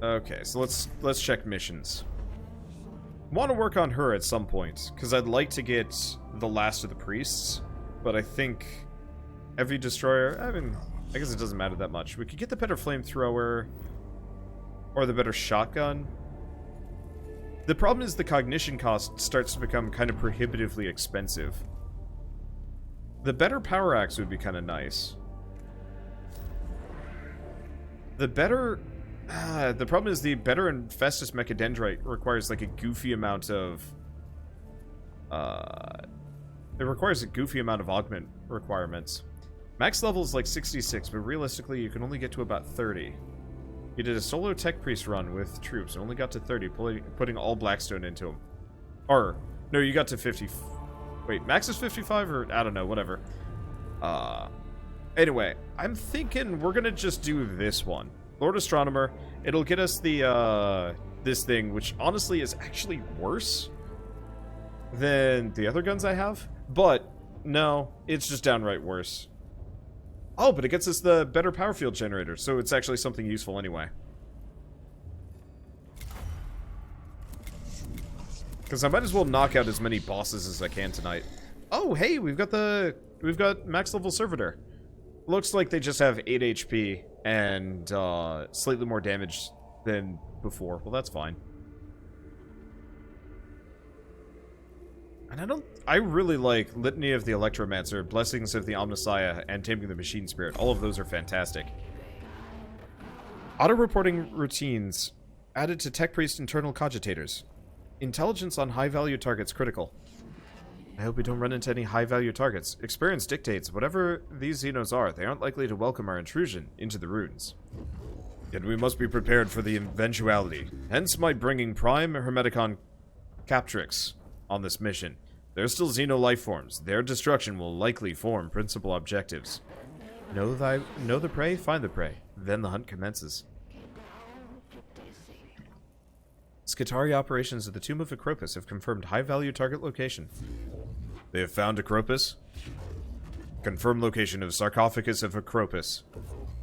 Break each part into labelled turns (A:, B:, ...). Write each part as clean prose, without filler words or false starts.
A: Okay, so let's check missions. Want to work on her at some point, because I'd like to get the last of the priests, but I think heavy destroyer, I mean, I guess it doesn't matter that much. We could get the better flamethrower, or the better shotgun. The problem is the cognition cost starts to become kind of prohibitively expensive. The better power axe would be kind of nice. The better... the problem is the better Adeptus Mechanicus requires like a goofy amount of... it requires a goofy amount of augment requirements. Max level is like 66, but realistically you can only get to about 30. You did a solo tech priest run with troops and only got to 30, putting all Blackstone into them. Or, no, you got to 50. Wait, max is 55 or, I don't know, whatever. Anyway, I'm thinking we're gonna just do this one. Lord Astronomer. It'll get us the, this thing, which honestly is actually worse than the other guns I have. But, no, it's just downright worse. Oh, but it gets us the better power field generator, so it's actually something useful anyway. Because I might as well knock out as many bosses as I can tonight. Oh, hey, we've got max level servitor. Looks like they just have 8 HP and slightly more damage than before. Well, that's fine. And I really like Litany of the Electromancer, Blessings of the Omnissiah, and Taming the Machine Spirit. All of those are fantastic. Auto-reporting routines added to Tech Priest internal cogitators. Intelligence on high-value targets critical. I hope we don't run into any high-value targets. Experience dictates whatever these Xenos are, they aren't likely to welcome our intrusion into the ruins. Yet we must be prepared for the eventuality. Hence my bringing Prime Hermeticon Captrix on this mission. They're still Xeno life forms. Their destruction will likely form principal objectives. Know the prey, find the prey. Then the hunt commences. Skitarii operations at the Tomb of Acropus have confirmed high-value target location. They have found Acropus. Confirmed location of Sarcophagus of Acropus.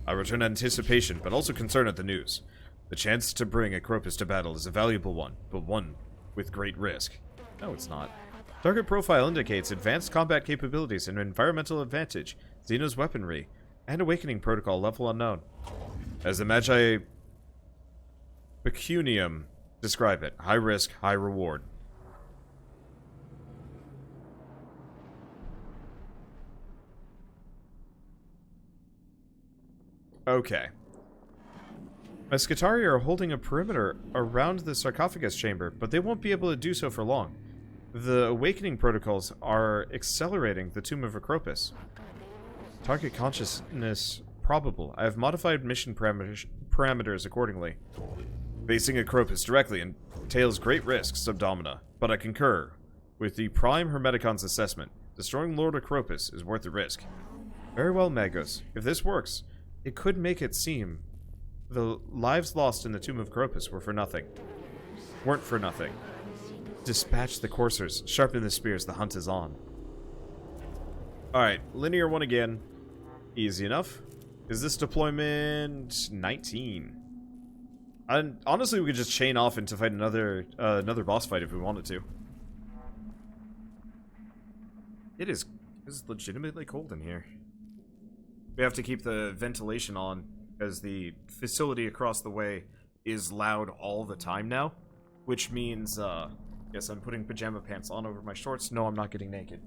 A: I return anticipation, but also concern at the news. The chance to bring Acropus to battle is a valuable one, but one with great risk. No, it's not. Target profile indicates advanced combat capabilities and environmental advantage, Xeno's weaponry, and awakening protocol level unknown. As the Magi Pecunium describe it, high risk, high reward. Okay. My Skitarii are holding a perimeter around the sarcophagus chamber, but they won't be able to do so for long. The awakening protocols are accelerating the Tomb of Acropus. Target consciousness probable. I have modified mission parameters accordingly. Facing Acropus directly entails great risk, Subdomina, but I concur with the Prime Hermeticon's assessment. Destroying Lord Acropus is worth the risk. Very well, Magos. If this works, it could make it seem the lives lost in the Tomb of Acropus weren't for nothing. Dispatch the coursers, sharpen the spears, the hunt is on. Alright, linear one again. Easy enough. Is this deployment 19? And honestly, we could just chain off and to fight another boss fight if we wanted to. It's legitimately cold in here. We have to keep the ventilation on, as the facility across the way is loud all the time now. Which means, yes, I'm putting pajama pants on over my shorts. No, I'm not getting naked.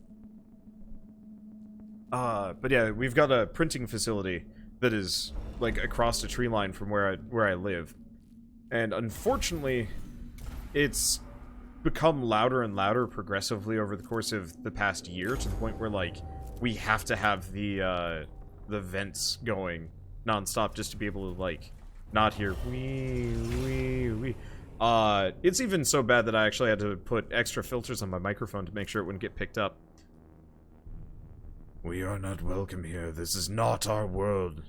A: But yeah, we've got a printing facility that is, like, across a tree line from where I live. And unfortunately, it's become louder and louder progressively over the course of the past year, to the point where, like, we have to have the vents going nonstop just to be able to, like, not hear wee. It's even so bad that I actually had to put extra filters on my microphone to make sure it wouldn't get picked up. We are not welcome here. This is not our world.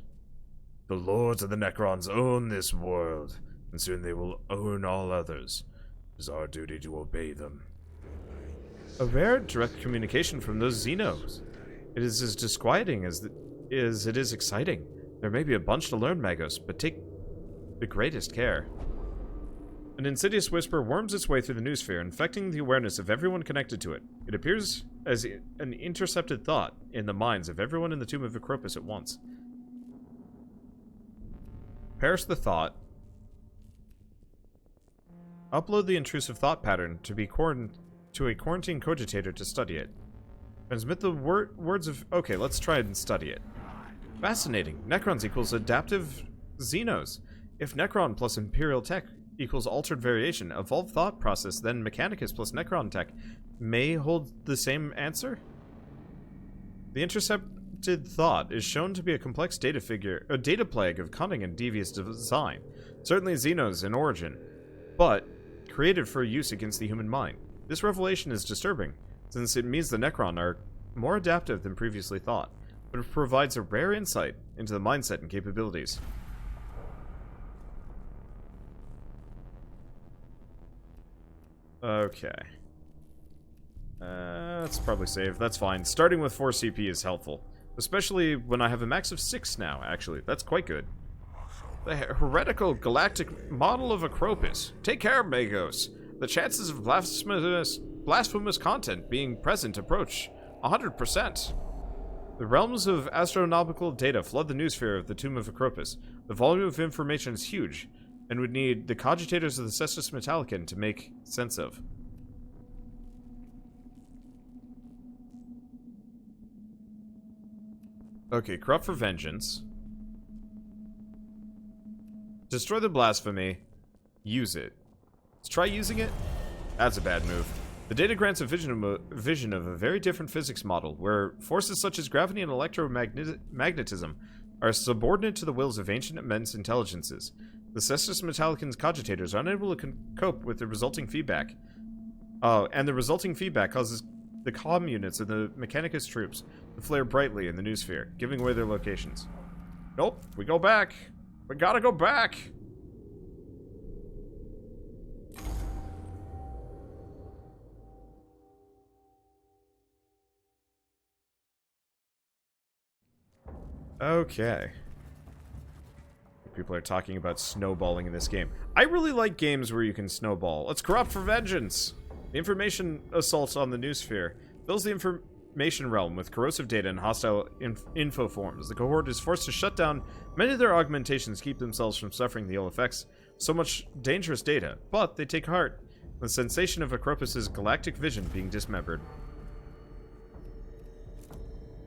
A: The lords of the Necrons own this world, and soon they will own all others. It is our duty to obey them. A rare direct communication from those Xenos. It is as disquieting as it is exciting. There may be a bunch to learn, Magos, but take the greatest care. An insidious whisper worms its way through the noosphere, infecting the awareness of everyone connected to it. It appears as an intercepted thought in the minds of everyone in the Tomb of Acropus at once. Perish the thought. Upload the intrusive thought pattern to a quarantine cogitator to study it. Transmit the words of... Okay, let's try and study it. Fascinating. Necrons equals adaptive Xenos. If Necron plus Imperial tech equals altered variation, evolved thought process, then Mechanicus plus Necron tech may hold the same answer? The intercepted thought is shown to be a complex data plague of cunning and devious design. Certainly Xenos in origin, but created for use against the human mind. This revelation is disturbing, since it means the Necron are more adaptive than previously thought, but it provides a rare insight into the mindset and capabilities. Okay. Let's probably save. That's fine. Starting with 4 CP is helpful. Especially when I have a max of 6 now, actually. That's quite good. The heretical galactic model of Acropus. Take care, Magos. The chances of blasphemous content being present approach 100%. The realms of astronomical data flood the noosphere of the Tomb of Acropus. The volume of information is huge, and would need the cogitators of the Adeptus Mechanicus to make sense of. Okay, corrupt for vengeance. Destroy the blasphemy. Use it. Let's try using it. That's a bad move. The data grants a vision of a very different physics model, where forces such as gravity and electromagnetism are subordinate to the wills of ancient immense intelligences. The Adeptus Mechanicus cogitators are unable to cope with the resulting feedback. And the resulting feedback causes the comm units of the Mechanicus troops to flare brightly in the noosphere, giving away their locations. Nope, we go back. We gotta go back. Okay. People are talking about snowballing in this game. I really like games where you can snowball. Let's corrupt for vengeance. The information assault on the noosphere fills the information realm with corrosive data and hostile info forms. The cohort is forced to shut down many of their augmentations to keep themselves from suffering the ill effects of so much dangerous data, but they take heart with the sensation of Acropus's galactic vision being dismembered.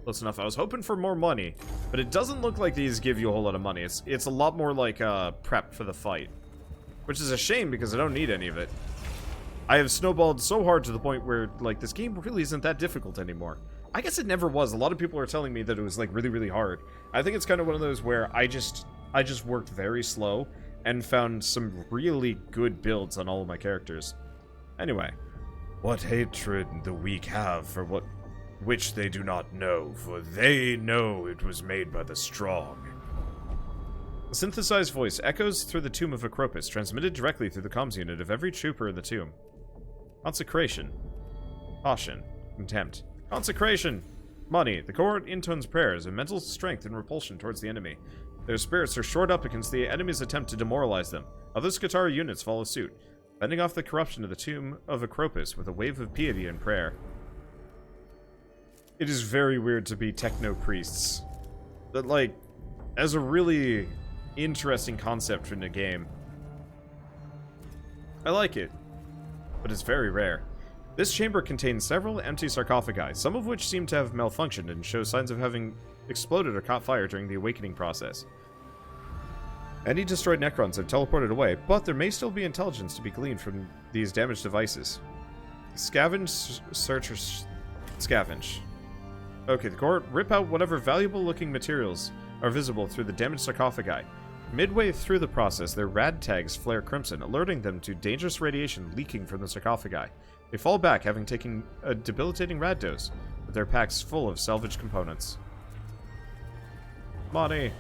A: Close enough. I was hoping for more money, but it doesn't look like these give you a whole lot of money. It's a lot more like prep for the fight, which is a shame because I don't need any of it. I have snowballed so hard to the point where like this game really isn't that difficult anymore. I guess it never was. A lot of people are telling me that it was like really hard. I think it's kind of one of those where I just worked very slow and found some really good builds on all of my characters. Anyway, what hatred the weak have for which they do not know, for they know it was made by the strong. A synthesized voice echoes through the Tomb of Acropus, transmitted directly through the comms unit of every trooper in the tomb. Consecration. Caution. Contempt. Consecration! Money. The cohort intones prayers of mental strength and repulsion towards the enemy. Their spirits are shored up against the enemy's attempt to demoralize them. Other Scutari units follow suit, fending off the corruption of the Tomb of Acropus with a wave of piety and prayer. It is very weird to be techno-priests. That, like, as a really interesting concept in a game. I like it, but it's very rare. This chamber contains several empty sarcophagi, some of which seem to have malfunctioned and show signs of having exploded or caught fire during the awakening process. Any destroyed Necrons have teleported away, but there may still be intelligence to be gleaned from these damaged devices. Scavenge, searchers, scavenge. Okay, the cohort rip out whatever valuable-looking materials are visible through the damaged sarcophagi. Midway through the process, their rad tags flare crimson, alerting them to dangerous radiation leaking from the sarcophagi. They fall back, having taken a debilitating rad dose, with their packs full of salvaged components. Money!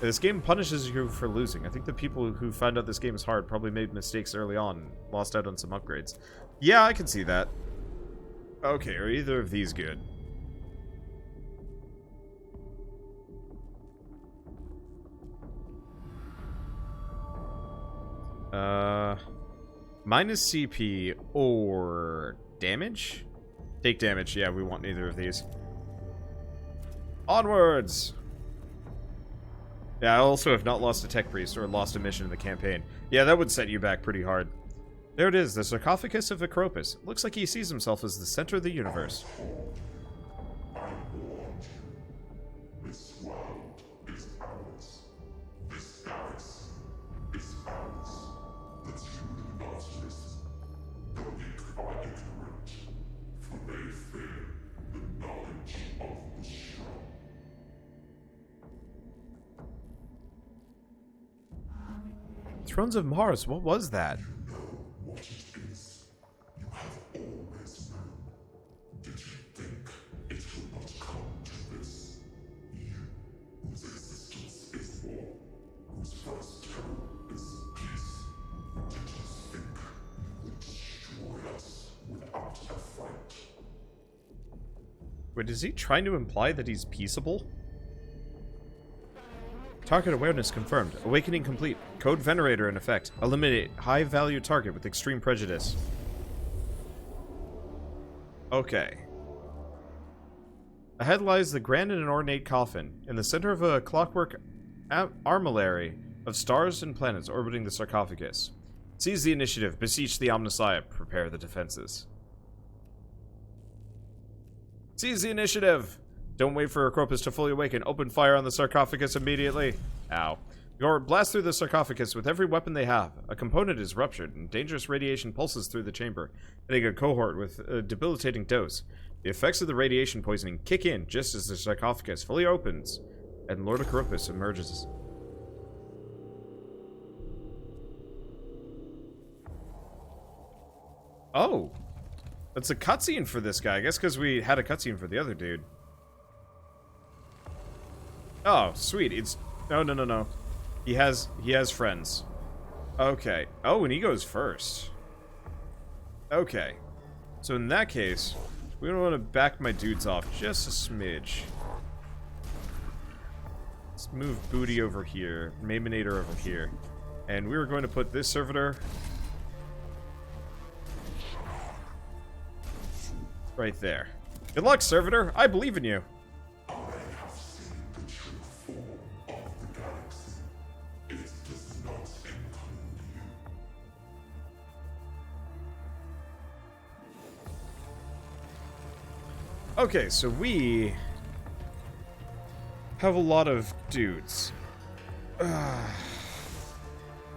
A: This game punishes you for losing. I think the people who found out this game is hard probably made mistakes early on and lost out on some upgrades. Yeah, I can see that. Okay, are either of these good? Minus CP or damage? Take damage. Yeah, we want neither of these. Onwards! Yeah, I also have not lost a tech priest or lost a mission in the campaign. Yeah, that would set you back pretty hard. There it is, the sarcophagus of Acropus. Looks like he sees himself as the center of the universe.
B: This world is ours. This Paris is ours. The two do not listen. The weak are ignorant, for they fear the knowledge of the strong.
A: Thrones of Mars, what was that?
B: You know what it is. You have always known. Did you think it would not come to this? You, whose existence is war, whose first term is peace. Did you think you would destroy us without a fight?
A: Wait, is he trying to imply that he's peaceable? Target awareness confirmed. Awakening complete. Code Venerator in effect. Eliminate high-value target with extreme prejudice. Okay. Ahead lies the grand and ornate coffin, in the center of a clockwork armillary of stars and planets orbiting the sarcophagus. Seize the initiative. Beseech the Omnissiah. Prepare the defenses. Seize the initiative! Don't wait for Acropus to fully awaken. Open fire on the sarcophagus immediately. Ow. Or blast through the sarcophagus with every weapon they have. A component is ruptured, and dangerous radiation pulses through the chamber, hitting a cohort with a debilitating dose. The effects of the radiation poisoning kick in just as the sarcophagus fully opens, and Lord Acropus emerges. Oh. That's a cutscene for this guy. I guess because we had a cutscene for the other dude. Oh, sweet. It's... No. He has friends. Okay. Oh, and he goes first. Okay. So in that case, we don't want to back my dudes off just a smidge. Let's move Booty over here. Maiminator over here. And we were going to put this servitor right there. Good luck, servitor. I believe in you. Okay, so we have a lot of dudes.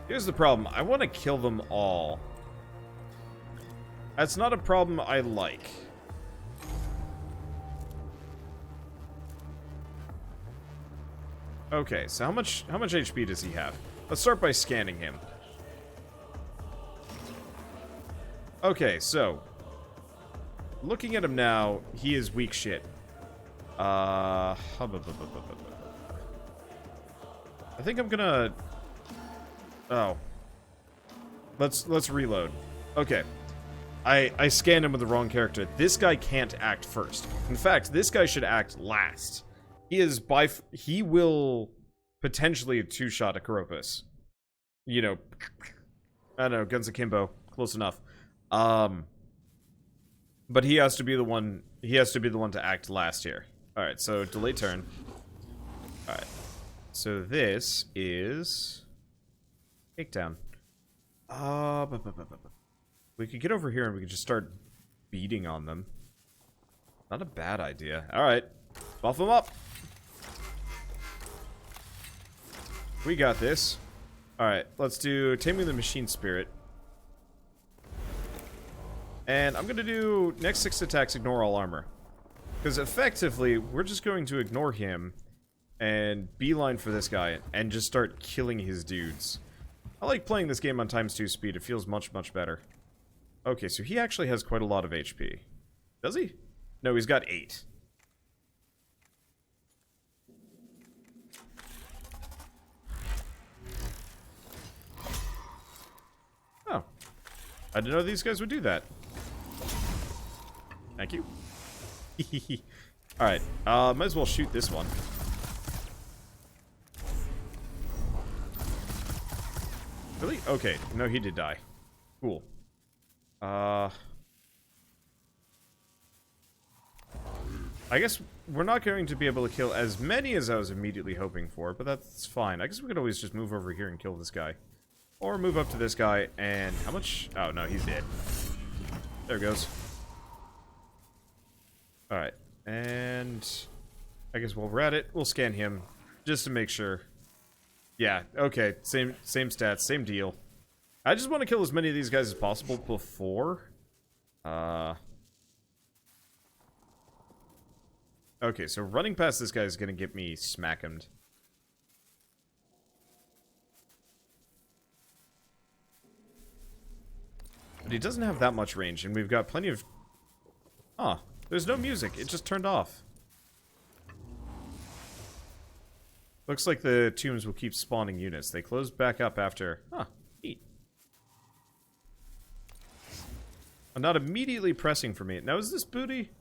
A: Here's the problem. I want to kill them all. That's not a problem I like. Okay, so how much HP does he have? Let's start by scanning him. Okay, so looking at him now, he is weak shit. I think I'm gonna... Oh. Let's reload. Okay. I scanned him with the wrong character. This guy can't act first. In fact, this guy should act last. He will potentially two-shot a Acropus. You know, I don't know, Guns Akimbo. Close enough. But he has to be the one. He has to be the one to act last here. All right. So delay turn. All right. So this is takedown. We could get over here and we could just start beating on them. Not a bad idea. All right. Buff them up. We got this. All right. Let's do Taming the Machine Spirit. And I'm going to do next 6 attacks, ignore all armor. Because effectively, we're just going to ignore him and beeline for this guy and just start killing his dudes. I like playing this game on ×2 speed. It feels much, much better. Okay, so he actually has quite a lot of HP. Does he? No, he's got 8. Oh. I didn't know these guys would do that. Thank you. Alright, might as well shoot this one. Really? Okay, no, he did die. Cool. I guess we're not going to be able to kill as many as I was immediately hoping for, but that's fine. I guess we could always just move over here and kill this guy. Or move up to this guy and... How much? Oh, no, he's dead. There it goes. Alright. And... I guess while we're at it, we'll scan him. Just to make sure. Yeah, okay. Same stats, same deal. I just want to kill as many of these guys as possible before... Okay, so running past this guy is going to get me smacked. But he doesn't have that much range, and we've got plenty of... Huh, there's no music. It just turned off. Looks like the tombs will keep spawning units. They close back up after... Huh, neat. Not immediately pressing for me. Now, is this booty?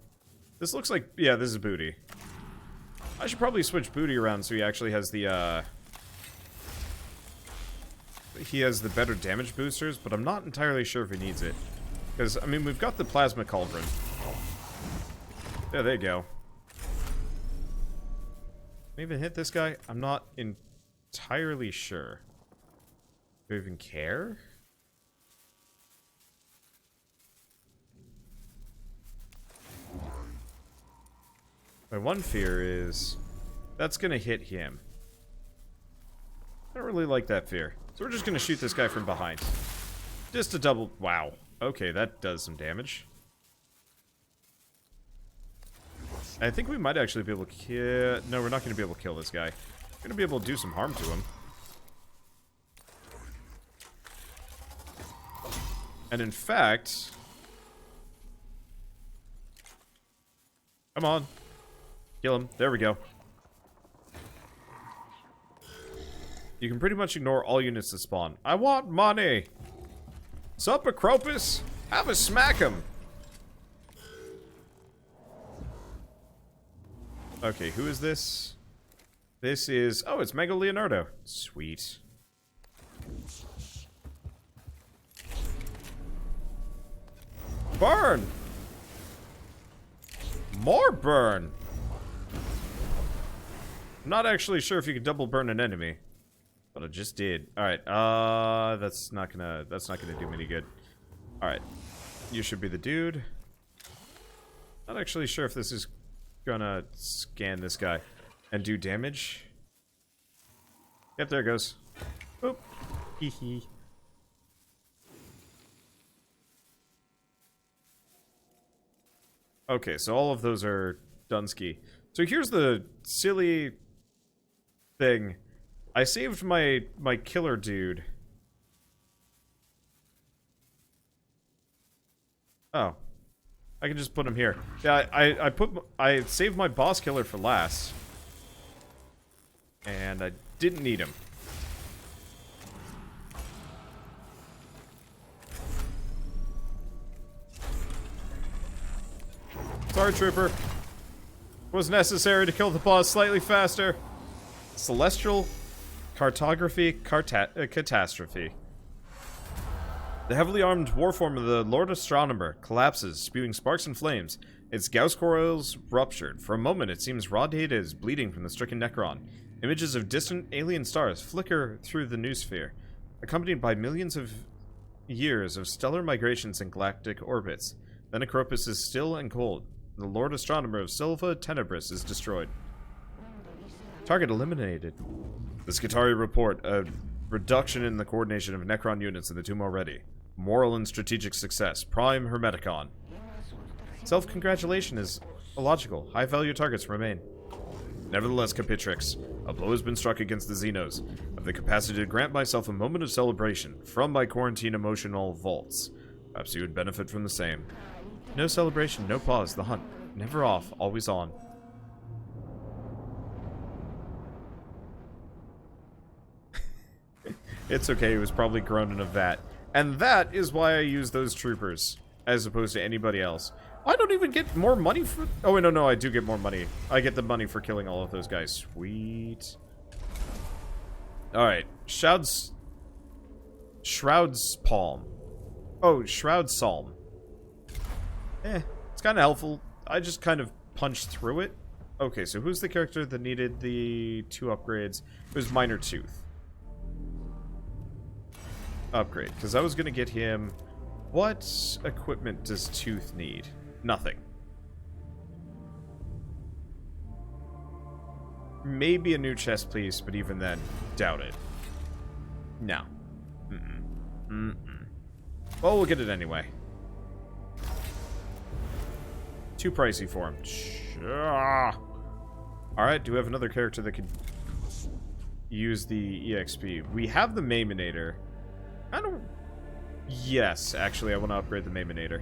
A: This looks like... Yeah, this is booty. I should probably switch booty around so he actually has the, He has the better damage boosters, but I'm not entirely sure if he needs it. Because, I mean, we've got the Plasma Cauldron. Yeah, there you go. Maybe hit this guy? I'm not entirely sure. Do I even care? My one fear is that's gonna hit him. I don't really like that fear. So we're just gonna shoot this guy from behind. Just a double... Wow. Okay, that does some damage. I think we might actually be able to kill... No, we're not gonna be able to kill this guy. We're gonna be able to do some harm to him. And in fact... Come on. Kill him. There we go. You can pretty much ignore all units that spawn. I want money! Sup, Acropus? Have a smack him! Okay, who is this? This is... Oh, it's Mega Leonardo. Sweet. Burn! More burn! I'm not actually sure if you can double burn an enemy, but I just did. All right, that's not gonna do me any good. All right, you should be the dude. Not actually sure if this is gonna scan this guy and do damage. Yep, there it goes. Boop. Hee hee. Okay, so all of those are Dunsky. So here's the silly thing. I saved my killer dude. Oh. I can just put him here. Yeah, I saved my boss killer for last. And I didn't need him. Sorry, trooper. Was necessary to kill the boss slightly faster. Celestial Cartography Catastrophe. The heavily armed warform of the Lord Astronomer collapses, spewing sparks and flames. Its Gauss coils ruptured. For a moment, it seems raw data is bleeding from the stricken Necron. Images of distant alien stars flicker through the noosphere, accompanied by millions of years of stellar migrations and galactic orbits. Then Acropus is still and cold. The Lord Astronomer of Silva Tenebris is destroyed. Target eliminated. The Skitarii report a reduction in the coordination of Necron units in the tomb already. Moral and strategic success. Prime Hermeticon. Self-congratulation is illogical. High-value targets remain. Nevertheless, Capitrix, a blow has been struck against the Xenos. I have the capacity to grant myself a moment of celebration from my quarantine emotional vaults. Perhaps you would benefit from the same. No celebration, no pause. The hunt. Never off, always on. It's okay, it was probably grown in a vat. And that is why I use those troopers, as opposed to anybody else. I don't even get more money for... Oh, wait, no, I do get more money. I get the money for killing all of those guys. Sweet. Alright, Shroud's Palm. Oh, Shroud Psalm. It's kind of helpful. I just kind of punched through it. Okay, so who's the character that needed the 2 upgrades? It was Minor Tooth. Upgrade, because I was going to get him... What equipment does Tooth need? Nothing. Maybe a new chest piece, but even then, doubt it. No. Well, we'll get it anyway. Too pricey for him. Alright, do we have another character that could use the EXP? We have the Maiminator. I don't... Yes, actually, I want to upgrade the Maiminator.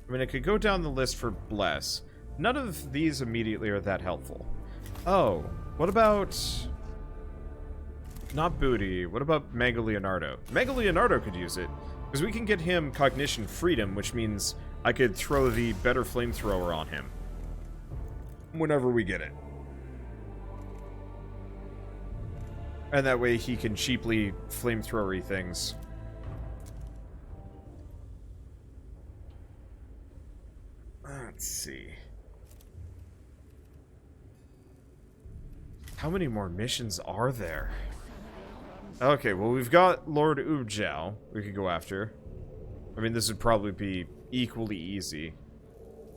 A: I mean, I could go down the list for Bless. None of these immediately are that helpful. Oh, what about... Not Booty. What about Mega Leonardo? Mega Leonardo could use it, because we can get him Cognition Freedom, which means I could throw the better flamethrower on him. Whenever we get it. And that way he can cheaply flamethrower-y things. Let's see. How many more missions are there? Okay, well, we've got Lord Ubjao we could go after. I mean, this would probably be equally easy.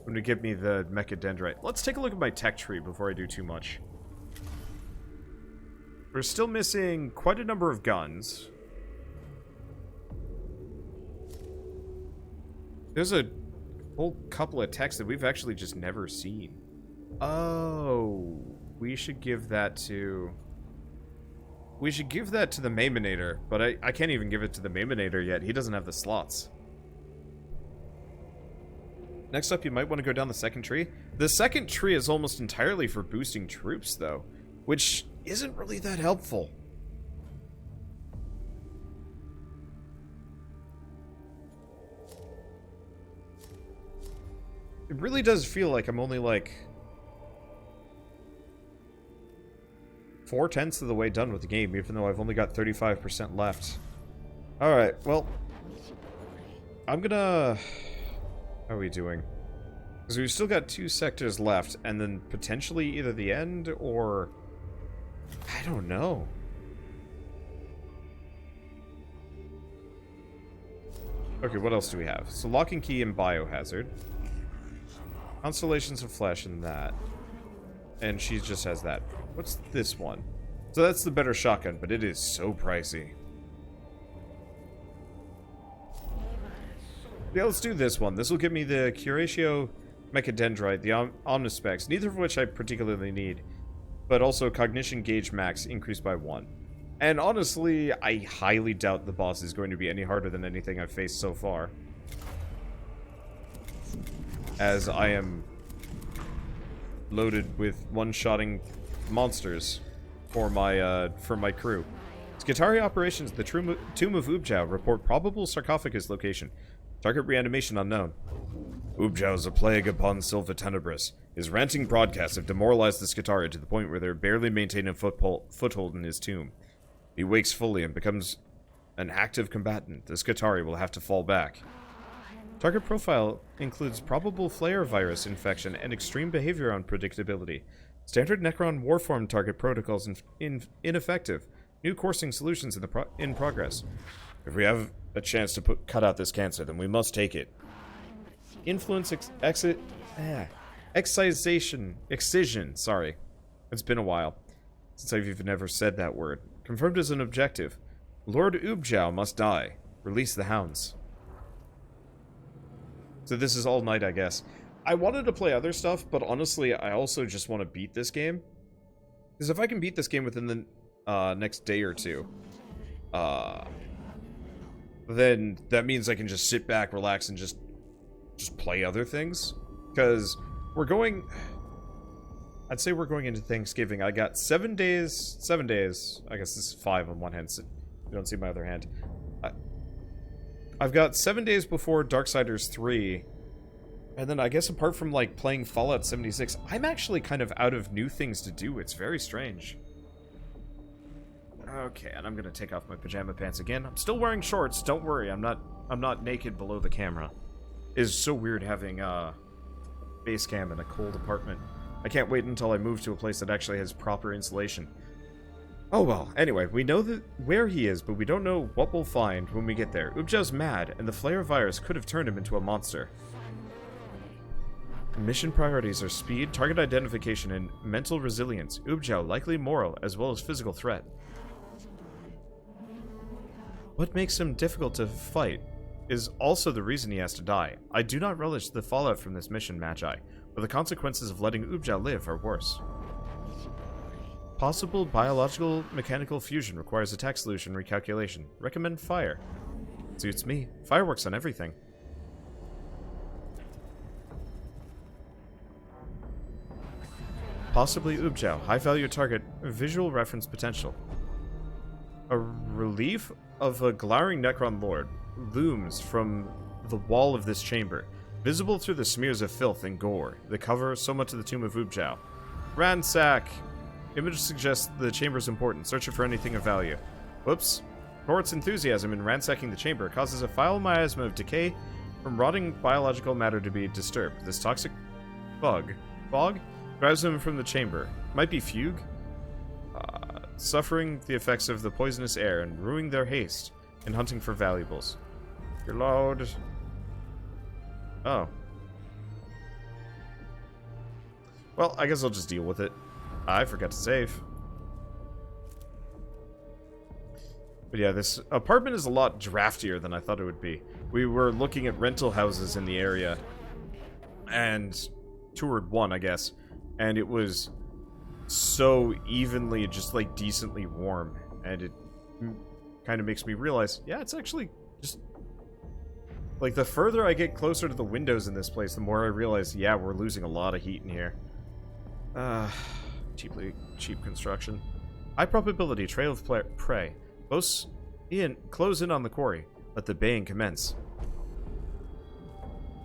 A: When we get me the Mechadendrite. Let's take a look at my tech tree before I do too much. We're still missing quite a number of guns. There's a whole couple of techs that we've actually just never seen. Oh, we should give that to... We should give that to the Maiminator, but I can't even give it to the Maiminator yet. He doesn't have the slots. Next up, you might want to go down the second tree. The second tree is almost entirely for boosting troops, though, which isn't really that helpful. It really does feel like I'm only, like, 4/10 of the way done with the game, even though I've only got 35% left. Alright, well, I'm gonna... How are we doing? Because we've still got 2 sectors left, and then potentially either the end or... I don't know. Okay, what else do we have? So Lock and Key and Biohazard. Constellations of Flesh and that. And she just has that. What's this one? So that's the better shotgun, but it is so pricey. Yeah, let's do this one. This will give me the Curatio Mechadendrite, the Omnispecs, neither of which I particularly need, but also Cognition Gauge Max increased by 1. And honestly, I highly doubt the boss is going to be any harder than anything I've faced so far. As I am loaded with one-shotting monsters for my crew. Skitarii operations, the Tomb of Ubjao report probable sarcophagus location. Target reanimation unknown. Ubjao is a plague upon Silva Tenebris. His ranting broadcasts have demoralized the Skitarii to the point where they're barely maintaining a foothold in his tomb. If he wakes fully and becomes an active combatant, the Skitarii will have to fall back. Target profile includes probable flare virus infection and extreme behavior unpredictability. Standard Necron warform target protocols ineffective. New coursing solutions in progress. If we have a chance to cut out this cancer, then we must take it. Influence excision, sorry. It's been a while since I've even ever said that word. Confirmed as an objective. Lord Ubjao must die. Release the hounds. So this is all night, I guess. I wanted to play other stuff, but honestly, I also just want to beat this game. Because if I can beat this game within the next day or two, then that means I can just sit back, relax, and just play other things. Because we're going... I'd say we're going into Thanksgiving. I got 7 days... 7 days. I guess this is 5 on one hand, so you don't see my other hand. I've got 7 days before Darksiders 3. And then I guess apart from, like, playing Fallout 76, I'm actually kind of out of new things to do. It's very strange. Okay, and I'm gonna take off my pajama pants again. I'm still wearing shorts, don't worry, I'm not naked below the camera. It's so weird having, base cam in a cold apartment. I can't wait until I move to a place that actually has proper insulation. Oh well, anyway, we know where he is, but we don't know what we'll find when we get there. Ubjao's mad, and the flare virus could have turned him into a monster. Mission priorities are speed, target identification, and mental resilience. Ubjao, likely moral, as well as physical threat. What makes him difficult to fight is also the reason he has to die. I do not relish the fallout from this mission, Magi, but the consequences of letting Ubjao live are worse. Possible biological mechanical fusion requires attack solution recalculation. Recommend fire. Suits me. Fire works on everything. Possibly Ubjao. High value target. Visual reference potential. A relief of a glowering Necron lord looms from the wall of this chamber, visible through the smears of filth and gore that cover so much of the tomb of Ubjao. Ransack! Image suggests the chamber is important. Search it for anything of value. Whoops. Cohort's enthusiasm in ransacking the chamber causes a foul miasma of decay from rotting biological matter to be disturbed. This toxic fog drives them from the chamber. Might be fugue? Suffering the effects of the poisonous air and ruining their haste in hunting for valuables. Your load. Oh. Well, I guess I'll just deal with it. I forgot to save. But yeah, this apartment is a lot draftier than I thought it would be. We were looking at rental houses in the area and toured one, I guess, and it was so evenly just like decently warm, and it kind of makes me realize, yeah, it's actually just like the further I get closer to the windows in this place, the more I realize, yeah, we're losing a lot of heat in here. Cheap construction. High probability trail of prey. Close in on the quarry. Let the baying commence.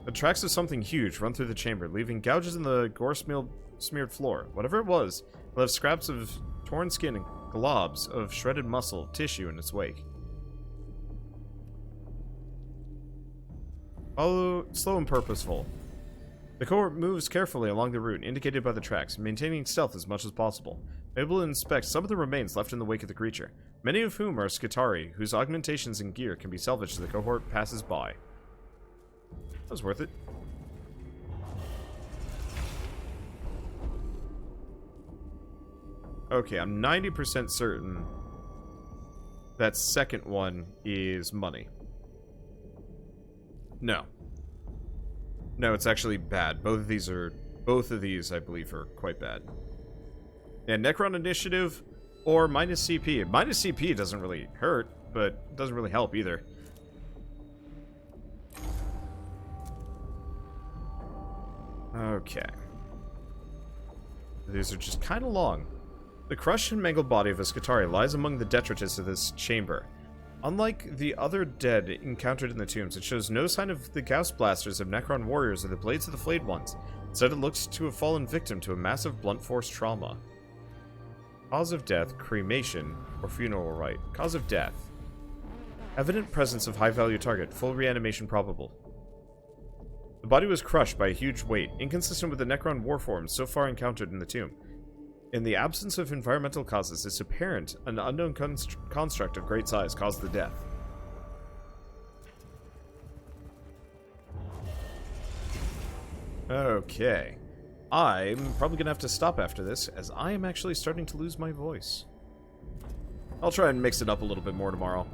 A: The tracks of something huge run through the chamber, leaving gouges in the gore-smeared floor. Whatever it was, it left scraps of torn skin and globs of shredded muscle tissue in its wake. Follow slow and purposeful. The cohort moves carefully along the route indicated by the tracks, maintaining stealth as much as possible, able to inspect some of the remains left in the wake of the creature, many of whom are Skitarii, whose augmentations and gear can be salvaged as the cohort passes by. That was worth it. Okay, I'm 90% certain that second one is money. No. No, it's actually bad. Both of these, I believe, are quite bad. Yeah, Necron initiative or minus CP. Minus CP doesn't really hurt, but doesn't really help either. Okay. These are just kind of long. The crushed and mangled body of a Skitarii lies among the detritus of this chamber. Unlike the other dead encountered in the tombs, it shows no sign of the Gauss blasters of Necron warriors or the blades of the flayed ones. Instead, it looks to have fallen victim to a massive blunt force trauma. Cause of death, cremation, or funeral rite. Cause of death. Evident presence of high-value target, full reanimation probable. The body was crushed by a huge weight, inconsistent with the Necron warforms so far encountered in the tomb. In the absence of environmental causes, it's apparent an unknown construct of great size caused the death. Okay. I'm probably going to have to stop after this, as I am actually starting to lose my voice. I'll try and mix it up a little bit more tomorrow.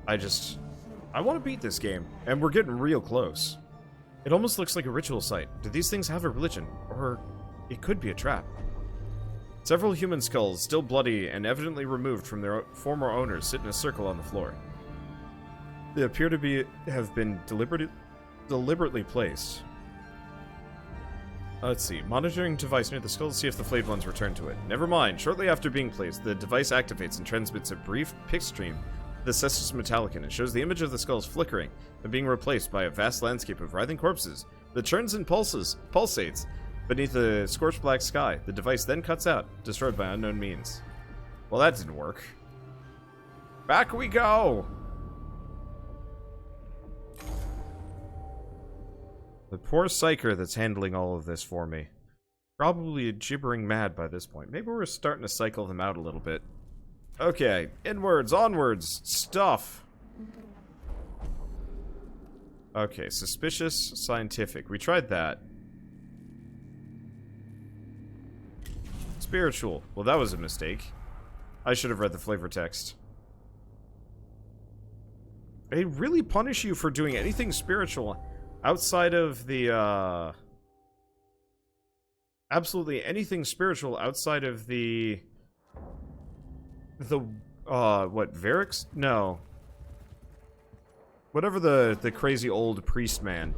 A: I want to beat this game, and we're getting real close. It almost looks like a ritual site. Do these things have a religion? Or it could be a trap. Several human skulls, still bloody and evidently removed from their former owners, sit in a circle on the floor. They appear to have been deliberately placed. Let's see. Monitoring device near the skull to see if the flayed ones return to it. Never mind. Shortly after being placed, the device activates and transmits a brief pic stream to the Cestus Metallicon. It shows the image of the skulls flickering and being replaced by a vast landscape of writhing corpses The churns and pulsates beneath the scorched black sky. The device then cuts out, destroyed by unknown means. Well, that didn't work. Back we go! The poor psyker that's handling all of this for me. Probably gibbering mad by this point. Maybe we're starting to cycle them out a little bit. Okay, inwards, onwards, stuff. Okay, suspicious, scientific. We tried that. Spiritual. Well, that was a mistake. I should have read the flavor text. They really punish you for doing anything spiritual outside of the, absolutely anything spiritual outside of the, what, Varix? No. Whatever the crazy old priest man.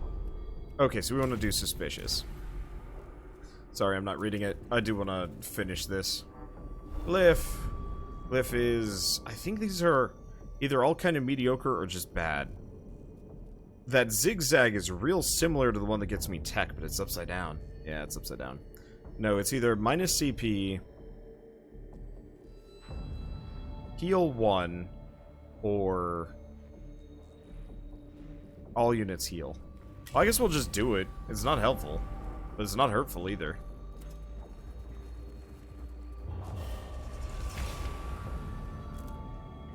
A: Okay, so we want to do suspicious. Sorry, I'm not reading it. I do want to finish this. Glyph. Glyph is... I think these are either all kind of mediocre or just bad. That zigzag is real similar to the one that gets me tech, but it's upside down. Yeah, it's upside down. No, it's either minus CP, heal 1, or all units heal. Well, I guess we'll just do it. It's not helpful, but it's not hurtful either.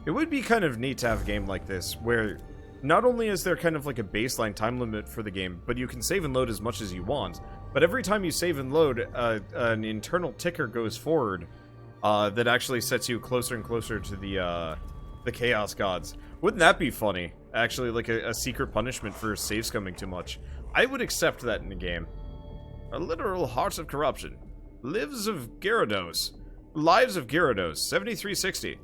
A: It would be kind of neat to have a game like this, where not only is there kind of like a baseline time limit for the game, but you can save and load as much as you want. But every time you save and load, an internal ticker goes forward that actually sets you closer and closer to the Chaos Gods. Wouldn't that be funny? Actually, like a secret punishment for save scumming too much. I would accept that in the game. A literal heart of corruption. Lives of Gyarados. Lives of Gyarados, 7360.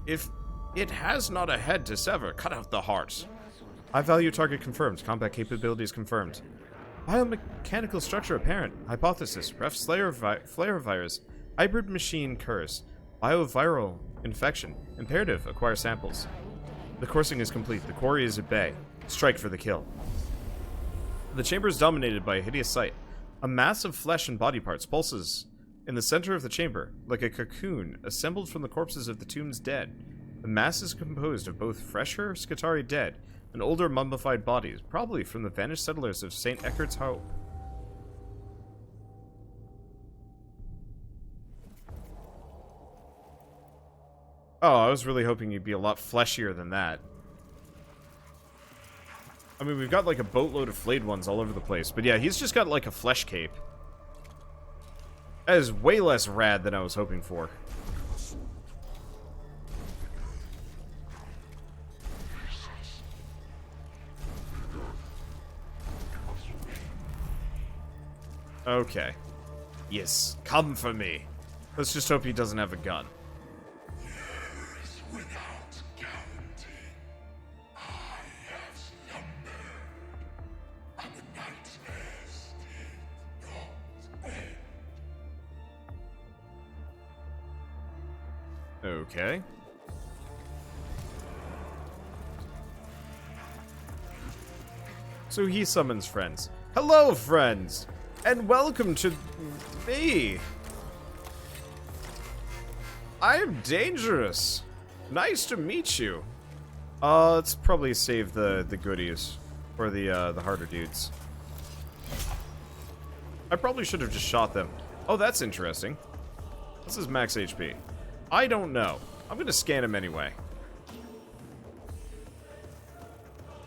A: If it has not a head to sever, cut out the heart. High value target confirmed. Combat capabilities confirmed. Biomechanical structure apparent. Hypothesis. Ref flare virus. Hybrid machine curse. Bioviral infection. Imperative. Acquire samples. The coursing is complete. The quarry is at bay. Strike for the kill. The chamber is dominated by a hideous sight. A mass of flesh and body parts pulses in the center of the chamber, like a cocoon assembled from the corpses of the tomb's dead. The mass is composed of both fresher Skitarii dead and older mummified bodies, probably from the vanished settlers of St. Eckart's Hope. Oh, I was really hoping you'd be a lot fleshier than that. I mean, we've got like a boatload of flayed ones all over the place, but yeah, he's just got like a flesh cape. That is way less rad than I was hoping for. Okay. Yes, come for me. Let's just hope he doesn't have a gun.
B: Years without guarantee. I have slumbered, and the nightmares did not end.
A: Okay. So he summons friends. Hello, friends! And welcome to me! I am dangerous. Nice to meet you. Let's probably save the goodies for the harder dudes. I probably should have just shot them. Oh, that's interesting. This is max HP. I don't know. I'm gonna scan him anyway.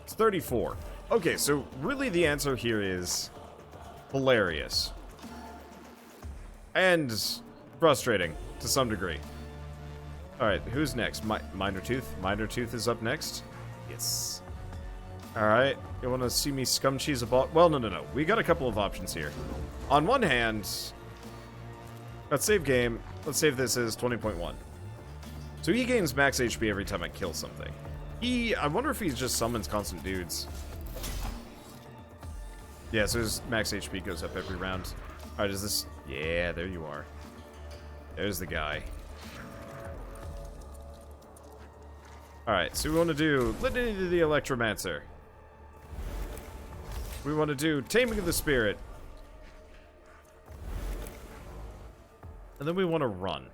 A: It's 34. Okay, so really the answer here is hilarious. And frustrating to some degree. Alright, who's next? Minor Tooth? Minor Tooth is up next? Yes. Alright, you want to see me scum cheese a ball? Well, no. We got a couple of options here. On one hand, let's save game. Let's save this as 20.1. So he gains max HP every time I kill something. I wonder if he just summons constant dudes. Yeah, so his max HP goes up every round. Alright, is this... Yeah, there you are. There's the guy. Alright, so we want to do Litany to the Electromancer. We want to do Taming of the Spirit. And then we want to run.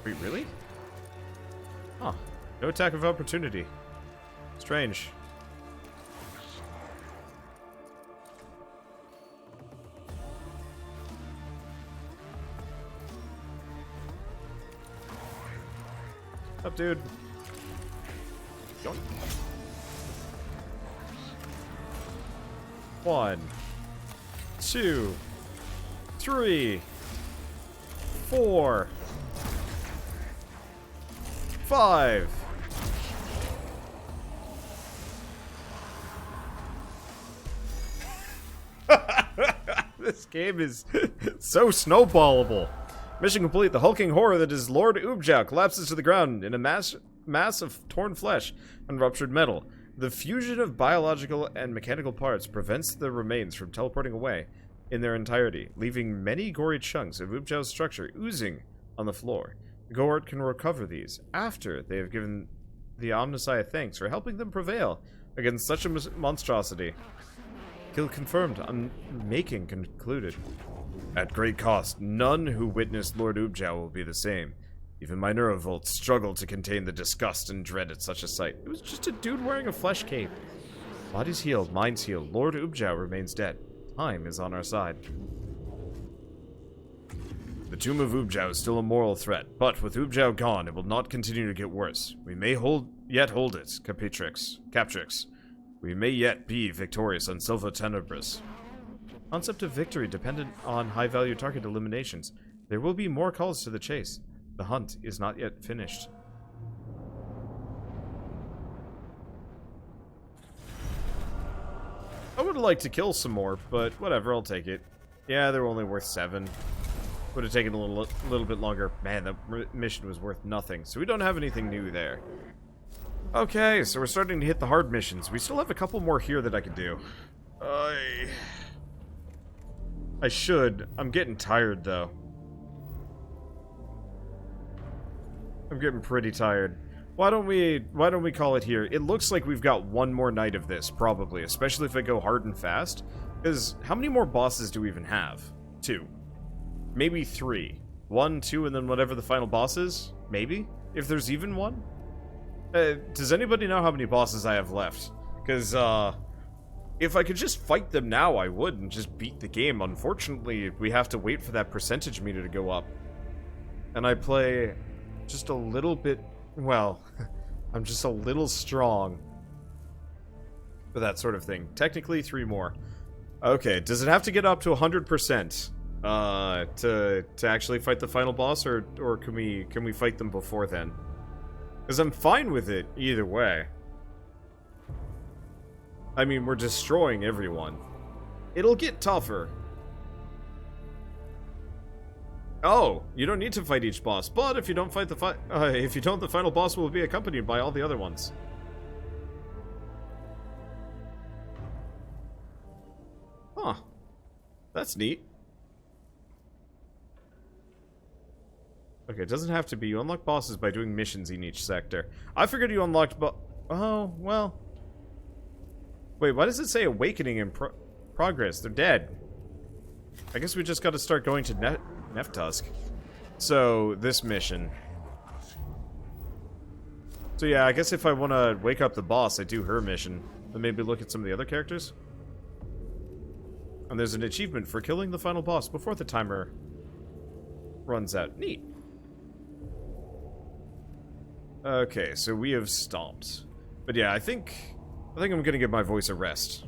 A: Wait, really? Huh. No attack of opportunity. Strange. Up, dude. Yoink. 1, 2, 3, 4, 5. This game is so snowballable. Mission complete. The hulking horror that is Lord Ubjao collapses to the ground in a mass of torn flesh and ruptured metal. The fusion of biological and mechanical parts prevents the remains from teleporting away in their entirety, leaving many gory chunks of Ubjao's structure oozing on the floor. The cohort can recover these after they have given the Omnissiah thanks for helping them prevail against such a monstrosity. Kill confirmed. Unmaking concluded. At great cost, none who witnessed Lord Ubjao will be the same. Even my neurovolts struggle to contain the disgust and dread at such a sight. It was just a dude wearing a flesh cape. Bodies healed, minds healed. Lord Ubjao remains dead. Time is on our side. The tomb of Ubjao is still a moral threat, but with Ubjao gone, it will not continue to get worse. We may yet hold it, Captrix. We may yet be victorious on Silva Tenebris. Concept of victory dependent on high-value target eliminations. There will be more calls to the chase. The hunt is not yet finished. I would like to kill some more, but whatever, I'll take it. Yeah, they're only worth 7. Would have taken a little bit longer. Man, that mission was worth nothing, so we don't have anything new there. Okay, so we're starting to hit the hard missions. We still have a couple more here that I could do. I should. I'm getting tired, though. I'm getting pretty tired. Why don't we call it here? It looks like we've got one more night of this, probably, especially if I go hard and fast. Because how many more bosses do we even have? 2. Maybe 3. 1, 2, and then whatever the final boss is? Maybe? If there's even one? Does anybody know how many bosses I have left? Because, if I could just fight them now, I would, and just beat the game. Unfortunately, we have to wait for that percentage meter to go up. And I play just a little bit... Well, I'm just a little strong for that sort of thing. Technically, 3 more. Okay, does it have to get up to 100%? To actually fight the final boss, or can we fight them before then? Because I'm fine with it either way. I mean, we're destroying everyone. It'll get tougher. Oh, you don't need to fight each boss, but if you don't fight the the final boss will be accompanied by all the other ones. Huh. That's neat. Okay, it doesn't have to be. You unlock bosses by doing missions in each sector. I figured you unlocked oh, well. Wait, why does it say awakening in progress? They're dead. I guess we just gotta start going to Neftusk. So, this mission. So yeah, I guess if I want to wake up the boss, I do her mission. And maybe look at some of the other characters. And there's an achievement for killing the final boss before the timer runs out. Neat. Okay, so we have stomped. But yeah, I think I'm gonna give my voice a rest.